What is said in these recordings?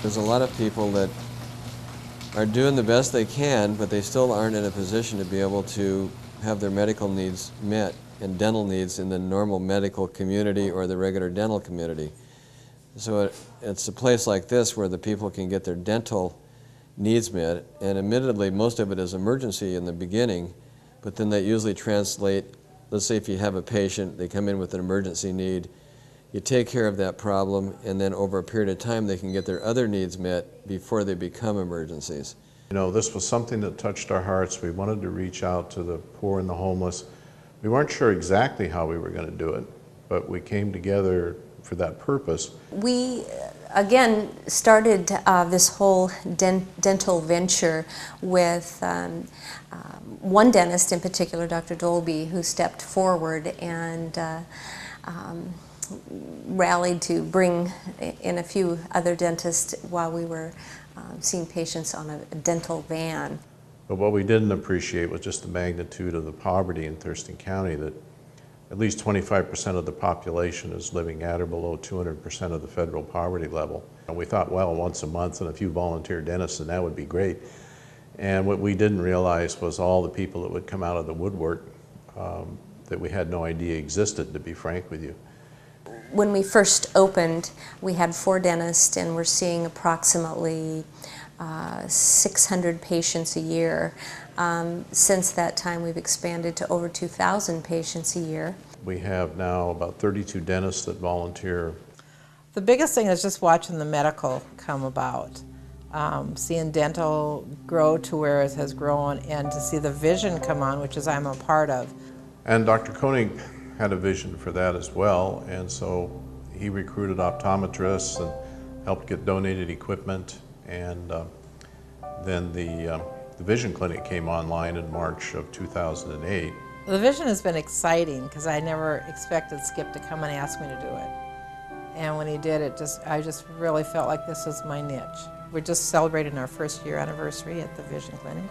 There's a lot of people that are doing the best they can, but they still aren't in a position to be able to have their medical needs met and dental needs in the normal medical community or the regular dental community. So it's a place like this where the people can get their dental needs met, and admittedly most of it is emergency in the beginning, but then that usually translate, let's say if you have a patient, they come in with an emergency need, you take care of that problem, and then over a period of time they can get their other needs met before they become emergencies. You know, this was something that touched our hearts. We wanted to reach out to the poor and the homeless. We weren't sure exactly how we were going to do it, but we came together for that purpose. We, again, started this whole dental venture with one dentist in particular, Dr. Dolby, who stepped forward and rallied to bring in a few other dentists while we were seeing patients on a dental van. But what we didn't appreciate was just the magnitude of the poverty in Thurston County, that at least 25% of the population is living at or below 200% of the federal poverty level. And we thought, well, once a month and a few volunteer dentists, and that would be great. And what we didn't realize was all the people that would come out of the woodwork that we had no idea existed, to be frank with you. When we first opened, we had 4 dentists and we're seeing approximately 600 patients a year. Since that time, we've expanded to over 2,000 patients a year. We have now about 32 dentists that volunteer. The biggest thing is just watching the medical come about. Seeing dental grow to where it has grown, and to see the vision come on, which is I'm a part of. And Dr. Koenig had a vision for that as well, and so he recruited optometrists and helped get donated equipment, and then the vision clinic came online in March of 2008. The vision has been exciting because I never expected Skip to come and ask me to do it. And when he did it, I just really felt like this is my niche. We're just celebrating our 1st year anniversary at the vision clinic.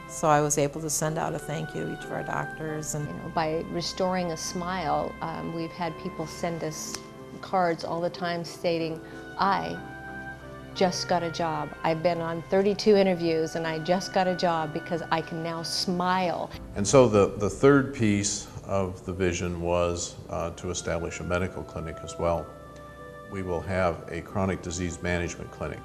So I was able to send out a thank you to each of our doctors. And by restoring a smile, we've had people send us cards all the time stating, I just got a job. I've been on 32 interviews and I just got a job because I can now smile. And so the third piece of the vision was to establish a medical clinic as well. We will have a chronic disease management clinic.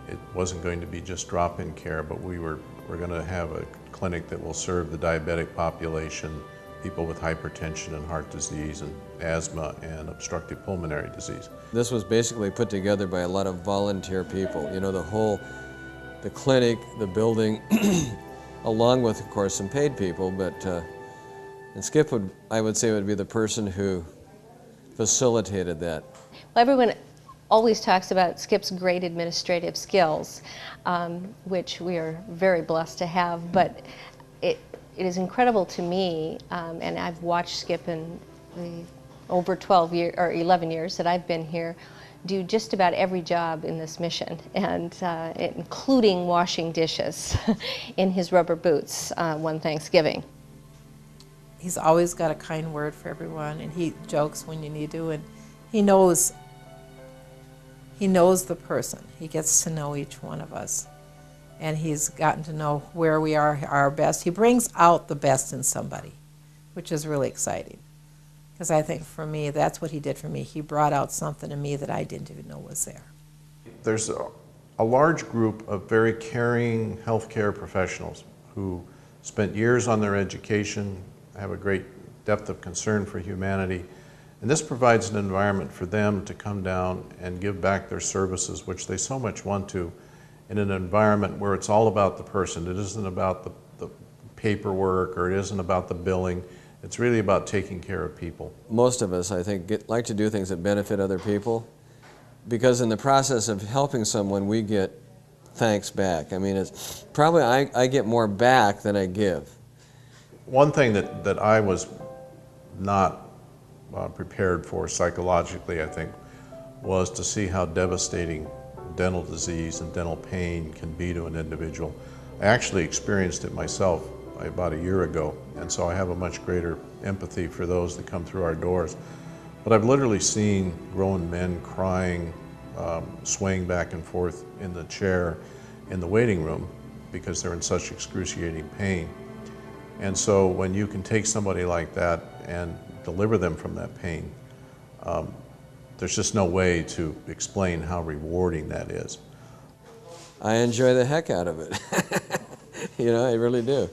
It wasn't going to be just drop-in care, but we're going to have a clinic that will serve the diabetic population, people with hypertension and heart disease and asthma and obstructive pulmonary disease. This was basically put together by a lot of volunteer people. You know, the clinic, the building, along with, of course, some paid people, but and Skip I would say, would be the person who facilitated that. Well, everyone always talks about Skip's great administrative skills, which we are very blessed to have, but it is incredible to me, and I've watched Skip in the over 12 years or 11 years that I've been here do just about every job in this mission, and including washing dishes in his rubber boots one Thanksgiving. he's always got a kind word for everyone, and he jokes when you need to, and he knows the person. He gets to know each one of us, and he's gotten to know where we are our best. He brings out the best in somebody, which is really exciting. Because I think for me, that's what he did for me. He brought out something in me that I didn't even know was there. There's a large group of very caring healthcare professionals who spent years on their education, have a great depth of concern for humanity, and this provides an environment for them to come down and give back their services, which they so much want to, in an environment where it's all about the person. It isn't about the paperwork, or it isn't about the billing. It's really about taking care of people. Most of us, I think, like to do things that benefit other people, because in the process of helping someone, we get thanks back. I mean, it's probably I get more back than I give. One thing that I was not prepared for psychologically, I think, was to see how devastating dental disease and dental pain can be to an individual. I actually experienced it myself about a year ago, and so I have a much greater empathy for those that come through our doors. But I've literally seen grown men crying swaying back and forth in the chair in the waiting room because they're in such excruciating pain. And so when you can take somebody like that and deliver them from that pain, there's just no way to explain how rewarding that is. I enjoy the heck out of it. You know, I really do.